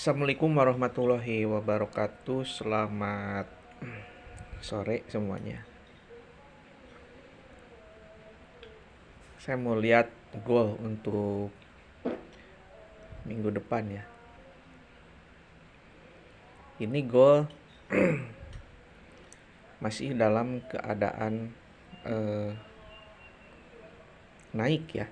Assalamualaikum warahmatullahi wabarakatuh. Selamat sore semuanya. Saya mau lihat goal untuk minggu depan ya. Ini goal masih dalam keadaan naik ya.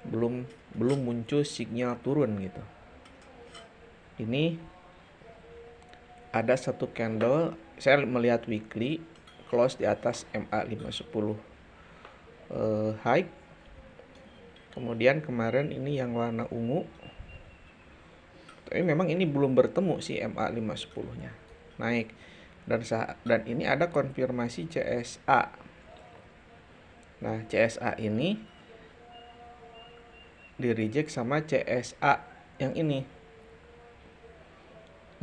Belum muncul sinyal turun gitu. Ini ada satu candle, saya melihat weekly close di atas MA510 high. Kemudian kemarin ini yang warna ungu, tapi memang ini belum bertemu si MA510 nya naik, dan ini ada konfirmasi CSA. Nah, CSA ini di reject sama CSA yang ini.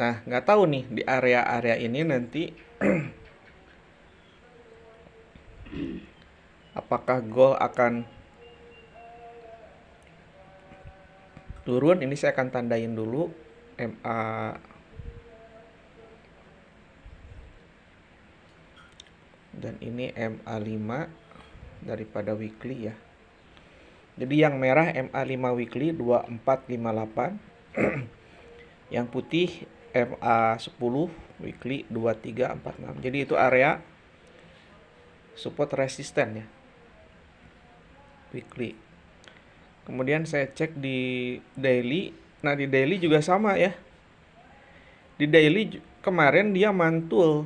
Nah, nggak tahu nih di area-area ini nanti apakah gold akan turun. Ini saya akan tandain dulu MA, dan ini MA5 daripada weekly ya. Jadi yang merah MA5 weekly 2458, yang putih MA10 weekly 2346. Jadi itu area support resisten ya, weekly. Kemudian saya cek di daily. Nah, di daily juga sama ya. Di daily kemarin dia mantul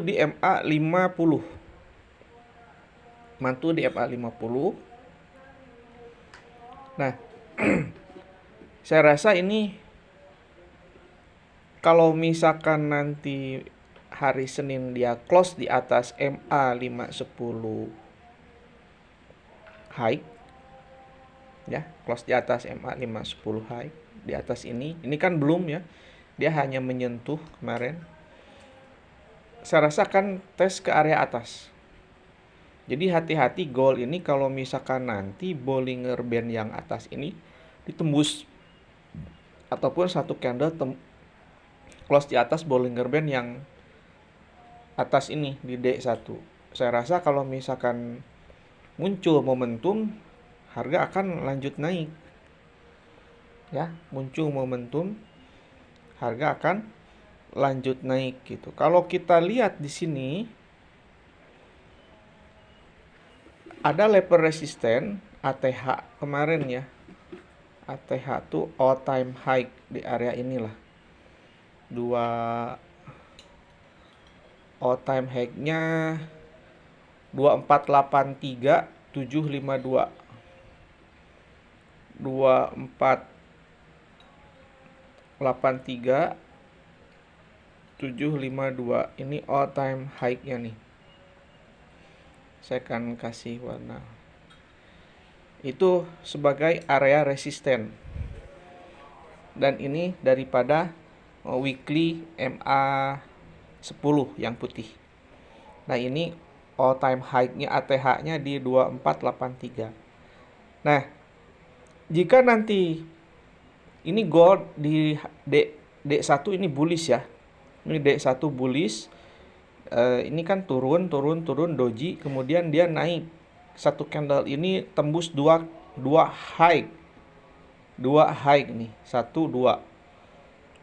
di MA50. Mantul di MA50. Nah, saya rasa ini kalau misalkan nanti hari Senin dia close di atas MA510 high ya, close di atas MA510 high, di atas ini kan belum ya, dia hanya menyentuh kemarin. Saya rasa kan tes ke area atas. Jadi hati-hati gold ini kalau misalkan nanti Bollinger Band yang atas ini ditembus, ataupun satu candle close di atas Bollinger Band yang atas ini di D1. Saya rasa kalau misalkan muncul momentum, harga akan lanjut naik. Ya, muncul momentum, harga akan lanjut naik gitu. Kalau kita lihat di sini ada level resisten ATH kemarin ya. ATH tuh all time high di area inilah. Dua all time high-nya 2483 752. 2483 752 ini all time high-nya nih. Saya akan kasih warna. Itu sebagai area resisten. Dan ini daripada weekly MA10 yang putih. Nah, ini all time high-nya ATH-nya di 2483. Nah, jika nanti ini gold di D1 ini bullish ya. Ini D1 bullish. Ini kan turun doji, kemudian dia naik. Satu candle ini tembus dua high. Dua high nih, 1 2.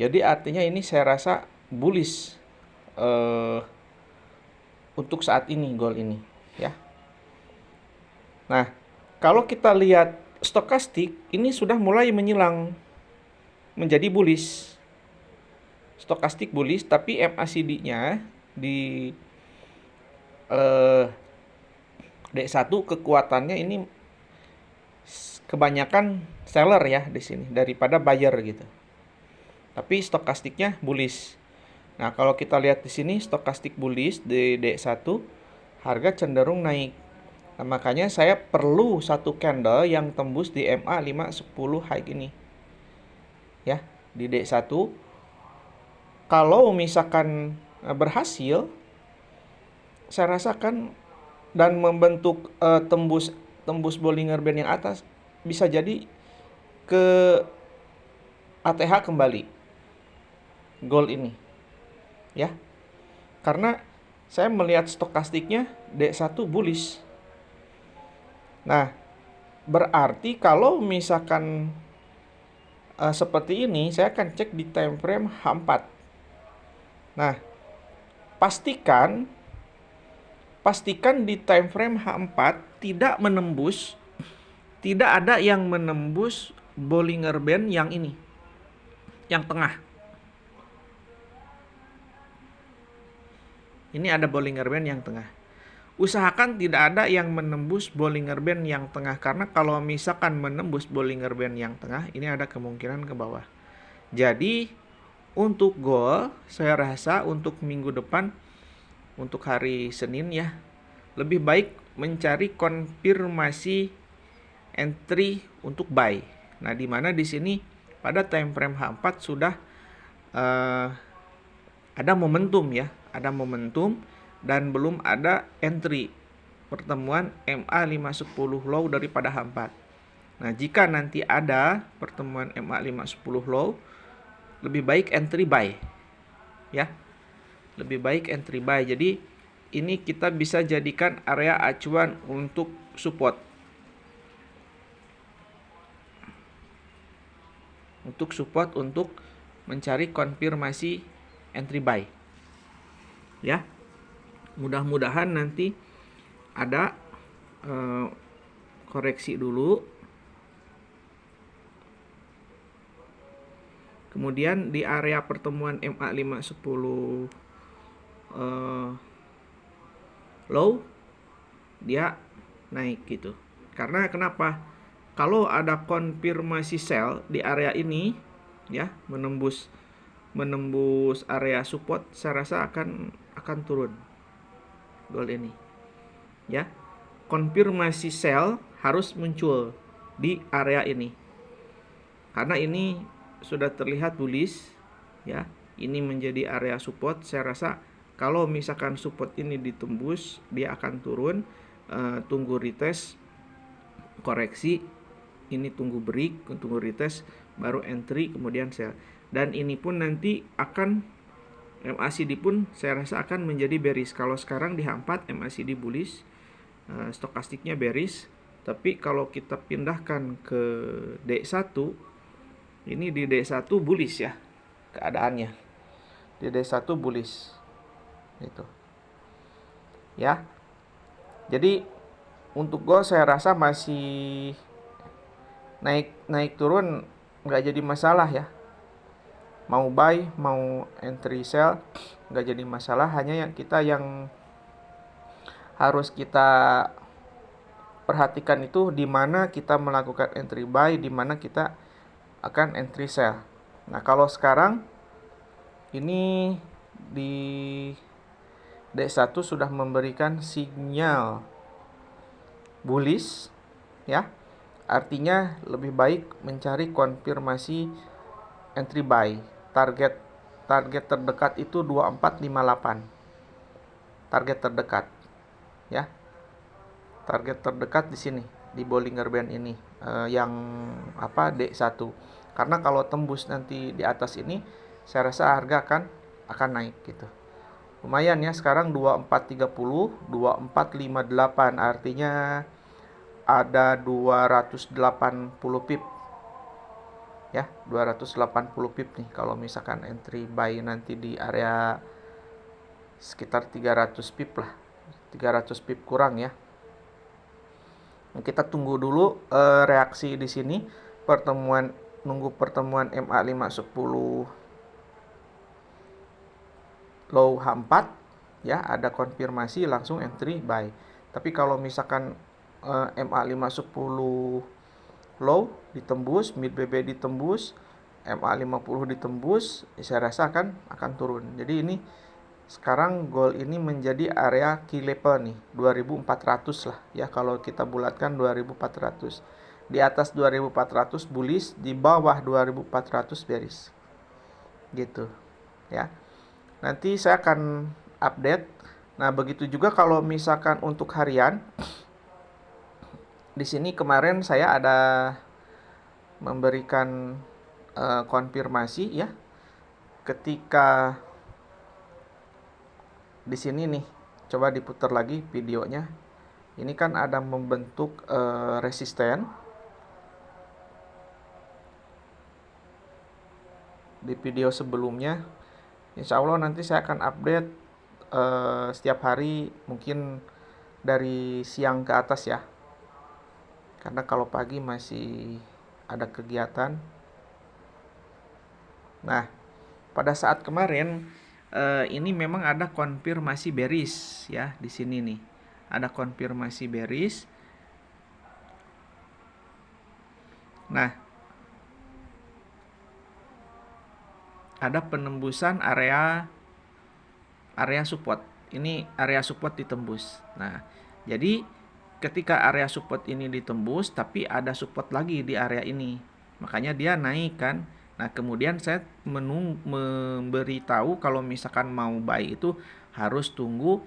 Jadi artinya ini saya rasa bullish untuk saat ini gold ini ya. Nah, kalau kita lihat stokastik ini sudah mulai menyilang menjadi bullish. Stokastik bullish, tapi MACD-nya di D1 kekuatannya ini kebanyakan seller ya di sini daripada buyer gitu. Tapi stokastiknya bullish. Nah, kalau kita lihat di sini stokastik bullish di D1, harga cenderung naik. Nah, makanya saya perlu satu candle yang tembus di MA510 high ini. Ya, di D1. Kalau misalkan berhasil, saya rasakan dan membentuk tembus Bollinger Band yang atas, bisa jadi ke ATH kembali gold ini ya, karena saya melihat stokastiknya D1 bullish. Nah, berarti kalau misalkan seperti ini, saya akan cek di time frame H4. Nah, pastikan di time frame H4 tidak ada yang menembus Bollinger Band yang ini, yang tengah. Ini ada Bollinger Band yang tengah. Usahakan tidak ada yang menembus Bollinger Band yang tengah, karena kalau misalkan menembus Bollinger Band yang tengah, ini ada kemungkinan ke bawah. Jadi untuk gold, saya rasa untuk minggu depan, untuk hari Senin ya, lebih baik mencari konfirmasi entry untuk buy. Nah, di mana di sini pada time frame H4 sudah ada momentum ya, ada momentum dan belum ada entry pertemuan MA 510 low daripada H4. Nah, jika nanti ada pertemuan MA 510 low, lebih baik entry buy ya, lebih baik entry buy. Jadi ini kita bisa jadikan area acuan untuk support, untuk mencari konfirmasi entry buy ya. Mudah-mudahan nanti ada koreksi dulu, kemudian di area pertemuan MA 510 low dia naik gitu. Karena kenapa? Kalau ada konfirmasi sell di area ini ya, menembus area support, saya rasa akan turun gold ini ya. Konfirmasi sell harus muncul di area ini, karena ini sudah terlihat bullish ya. Ini menjadi area support. Saya rasa kalau misalkan support ini ditembus, dia akan turun. Tunggu retest, koreksi, ini tunggu break, tunggu retest, baru entry, kemudian sell. Dan ini pun nanti akan MACD pun saya rasa akan menjadi bearish. Kalau sekarang di H4 MACD bullish, stokastiknya bearish. Tapi kalau kita pindahkan ke D1, ini di D1 bullish ya keadaannya. Di D1 bullish itu ya. Jadi untuk gold saya rasa masih naik turun nggak jadi masalah ya. Mau buy mau entry sell nggak jadi masalah. Hanya yang harus kita perhatikan itu di mana kita melakukan entry buy, di mana kita akan entry sell. Nah, kalau sekarang ini di D1 sudah memberikan sinyal bullish ya. Artinya lebih baik mencari konfirmasi entry buy. Target terdekat itu 2458. Target terdekat ya. Target terdekat di sini di Bollinger Band ini yang D1. Karena kalau tembus nanti di atas ini, saya rasa harga akan naik gitu. Lumayan ya, sekarang 2430, 2458, artinya ada 280 pip. Ya, 280 pip nih kalau misalkan entry buy nanti di area sekitar 300 pip lah. 300 pip kurang ya. Kita tunggu dulu reaksi di sini, nunggu pertemuan MA 510 low H4 ya, ada konfirmasi langsung entry buy. Tapi kalau misalkan MA 510 low ditembus, mid BB ditembus, MA 50 ditembus, saya rasa akan turun. Jadi ini sekarang gold ini menjadi area key level nih, 2400 lah ya, kalau kita bulatkan 2400. Di atas 2400 bullish, di bawah 2400 bearish. Gitu ya. Nanti saya akan update. Nah, begitu juga kalau misalkan untuk harian. Di sini kemarin saya ada memberikan konfirmasi ya. Ketika di sini nih, coba diputar lagi videonya. Ini kan ada membentuk resisten. Di video sebelumnya, insya Allah nanti saya akan update setiap hari, mungkin dari siang ke atas ya. Karena kalau pagi masih ada kegiatan. Nah, pada saat kemarin ini memang ada konfirmasi bearish ya di sini nih. Ada konfirmasi bearish. Nah, ada penembusan area support. Ini area support ditembus. Nah, jadi ketika area support ini ditembus, tapi ada support lagi di area ini, makanya dia naik kan. Nah, kemudian saya memberitahu kalau misalkan mau buy itu harus tunggu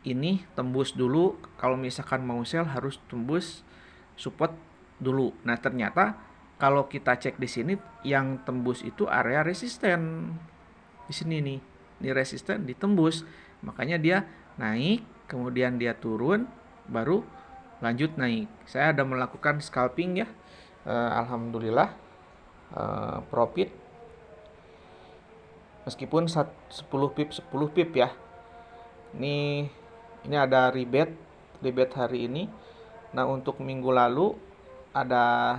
ini tembus dulu. Kalau misalkan mau sell harus tembus support dulu. Nah, ternyata kalau kita cek di sini yang tembus itu area resisten. Di sini nih. Ini resisten ditembus. Makanya dia naik, kemudian dia turun, baru lanjut naik. Saya ada melakukan scalping ya. Alhamdulillah profit. Meskipun 10 pip ya. Ini ada rebate hari ini. Nah, untuk minggu lalu ada,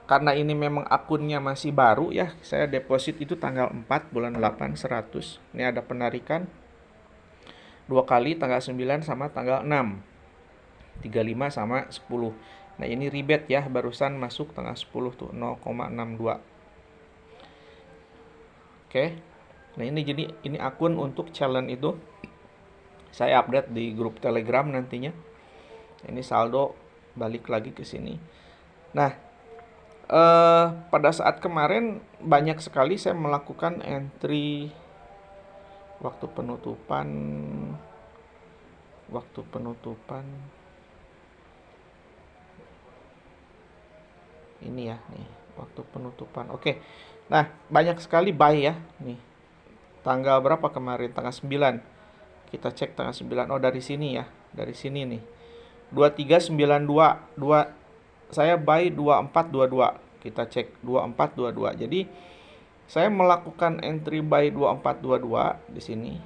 karena ini memang akunnya masih baru ya, saya deposit itu tanggal 4 bulan 8 100. Ini ada penarikan 2 kali, tanggal 9 sama tanggal 6. 35 sama 10. Nah, ini rebate ya, barusan masuk tanggal 10 tuh 0,62. Oke. Nah, ini jadi ini akun untuk challenge itu. Saya update di grup Telegram nantinya. Ini saldo balik lagi ke sini. Nah, pada saat kemarin banyak sekali saya melakukan entry waktu penutupan ini ya nih, waktu penutupan. Oke. Nah, banyak sekali buy ya nih. Tanggal berapa kemarin? Tanggal 9. Kita cek tanggal 9. Oh, dari sini ya. Dari sini nih. 2392. Saya buy 2422. Kita cek 2422. Jadi saya melakukan entry buy 2422 di sini.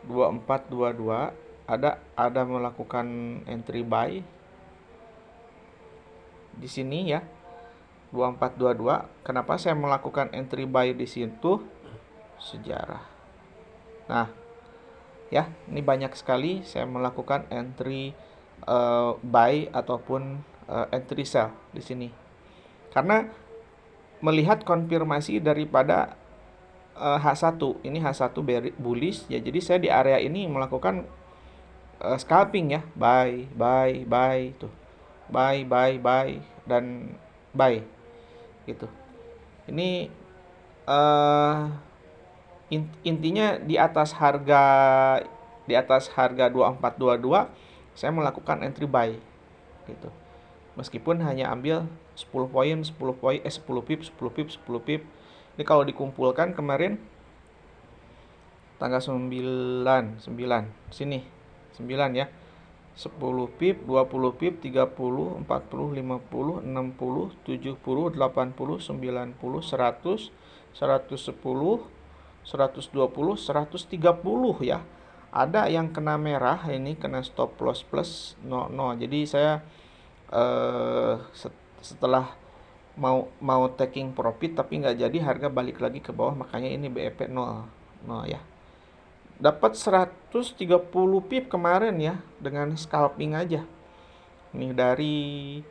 2422 ada melakukan entry buy di sini ya. 2422. Kenapa saya melakukan entry buy di situ? Sejarah. Nah, ya, ini banyak sekali saya melakukan entry buy ataupun entry sell di sini. Karena melihat konfirmasi daripada H1. Ini H1 bullish ya. Jadi saya di area ini melakukan scalping ya. Buy tuh. Buy dan buy gitu. Ini intinya di atas harga 2422 saya melakukan entry buy gitu. Meskipun hanya ambil 10 pip. Ini kalau dikumpulkan kemarin tanggal 9 sini 9 ya. 10 pip, 20 pip, 30, 40, 50, 60, 70, 80, 90, 100, 110, 120, 130 ya. Ada yang kena merah, ini kena stop loss plus 00. Jadi saya setelah mau taking profit tapi nggak jadi, harga balik lagi ke bawah, makanya ini BEP 0 ya. Dapat 130 pip kemarin ya dengan scalping aja. Nih dari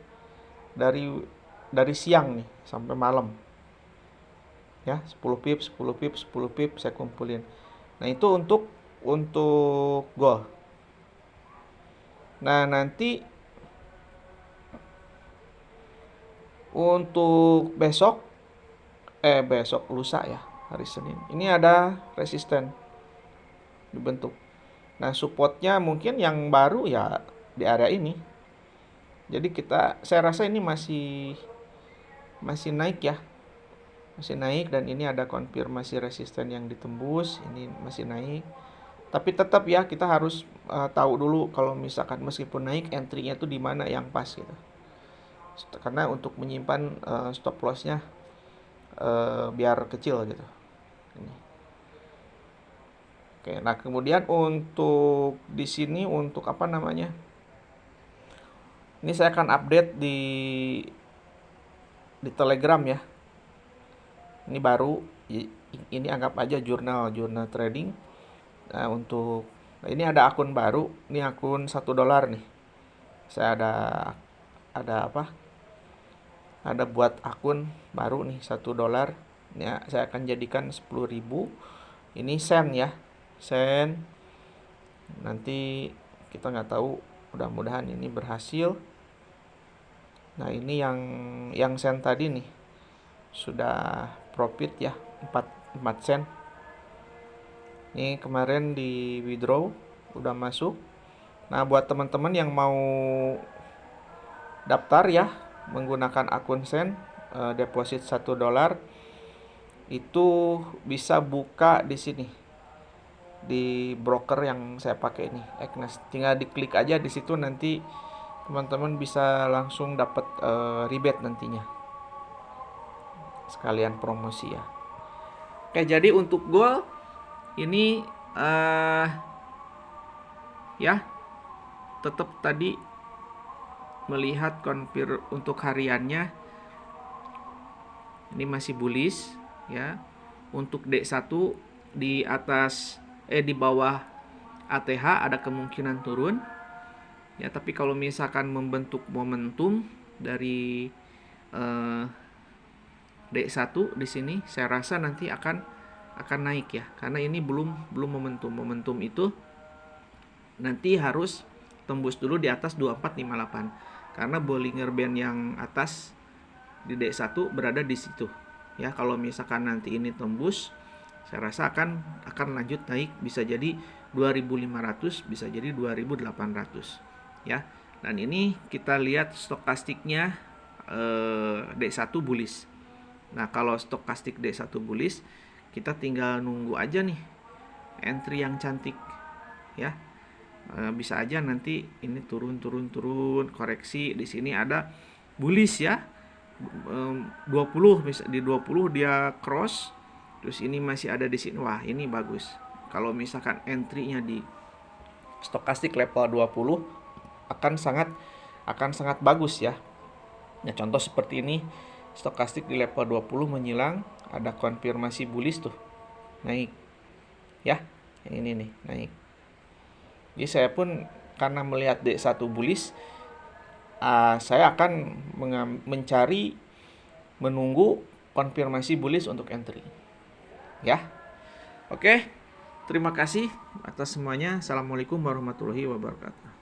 siang nih sampai malam. Ya, 10 pip saya kumpulin. Nah, itu untuk gold. Nah, nanti untuk besok lusa ya, hari Senin. Ini ada resisten dibentuk. Nah, supportnya mungkin yang baru ya di area ini. Jadi saya rasa ini masih naik ya, masih naik, dan ini ada konfirmasi resisten yang ditembus, ini masih naik. Tapi tetap ya kita harus tahu dulu kalau misalkan meskipun naik entry-nya itu di mana yang pas gitu. Karena untuk menyimpan stop loss-nya biar kecil gitu. Ini. Oke, nah kemudian untuk di sini untuk apa namanya? Ini saya akan update di Telegram ya. Ini baru, ini anggap aja jurnal trading. Nah, ini ada akun baru, ini akun $1 nih. Saya ada apa? Ada buat akun baru nih $1. Ya, saya akan jadikan 10.000. Ini sen ya. Sen. Nanti kita nggak tahu, mudah-mudahan ini berhasil. Nah, ini yang sen tadi nih sudah profit ya, 4 sen. Ini kemarin di withdraw udah masuk. Nah, buat teman-teman yang mau daftar ya menggunakan akun sen, deposit $1 itu bisa buka di sini di broker yang saya pakai ini, Agnes. Tinggal diklik aja di situ, nanti teman-teman bisa langsung dapat rebate nantinya, sekalian promosi ya. Oke, jadi untuk goal ini ya tetap tadi melihat untuk hariannya ini masih bullish ya. Untuk D1 di atas di bawah ATH ada kemungkinan turun ya, tapi kalau misalkan membentuk momentum dari D1 di sini, saya rasa nanti akan naik ya, karena ini belum momentum itu nanti harus tembus dulu di atas 2458, karena Bollinger Band yang atas di D1 berada di situ ya. Kalau misalkan nanti ini tembus, saya rasa akan lanjut naik, bisa jadi 2500, bisa jadi 2800 ya. Dan ini kita lihat stokastiknya D1 bullish. Nah, kalau stokastik D1 bullish, kita tinggal nunggu aja nih entry yang cantik ya. Bisa aja nanti ini turun koreksi. Di sini ada bullish ya, 20, di 20 dia cross, terus ini masih ada di sini. Wah, ini bagus. Kalau misalkan entry-nya di stokastik level 20 akan sangat bagus ya. Nah, contoh seperti ini, stokastik di level 20 menyilang, ada konfirmasi bullish tuh, naik ya. Yang ini nih naik. Jadi saya pun karena melihat D1 bullish, saya akan menunggu konfirmasi bullish untuk entry ya. Oke, terima kasih atas semuanya. Assalamualaikum warahmatullahi wabarakatuh.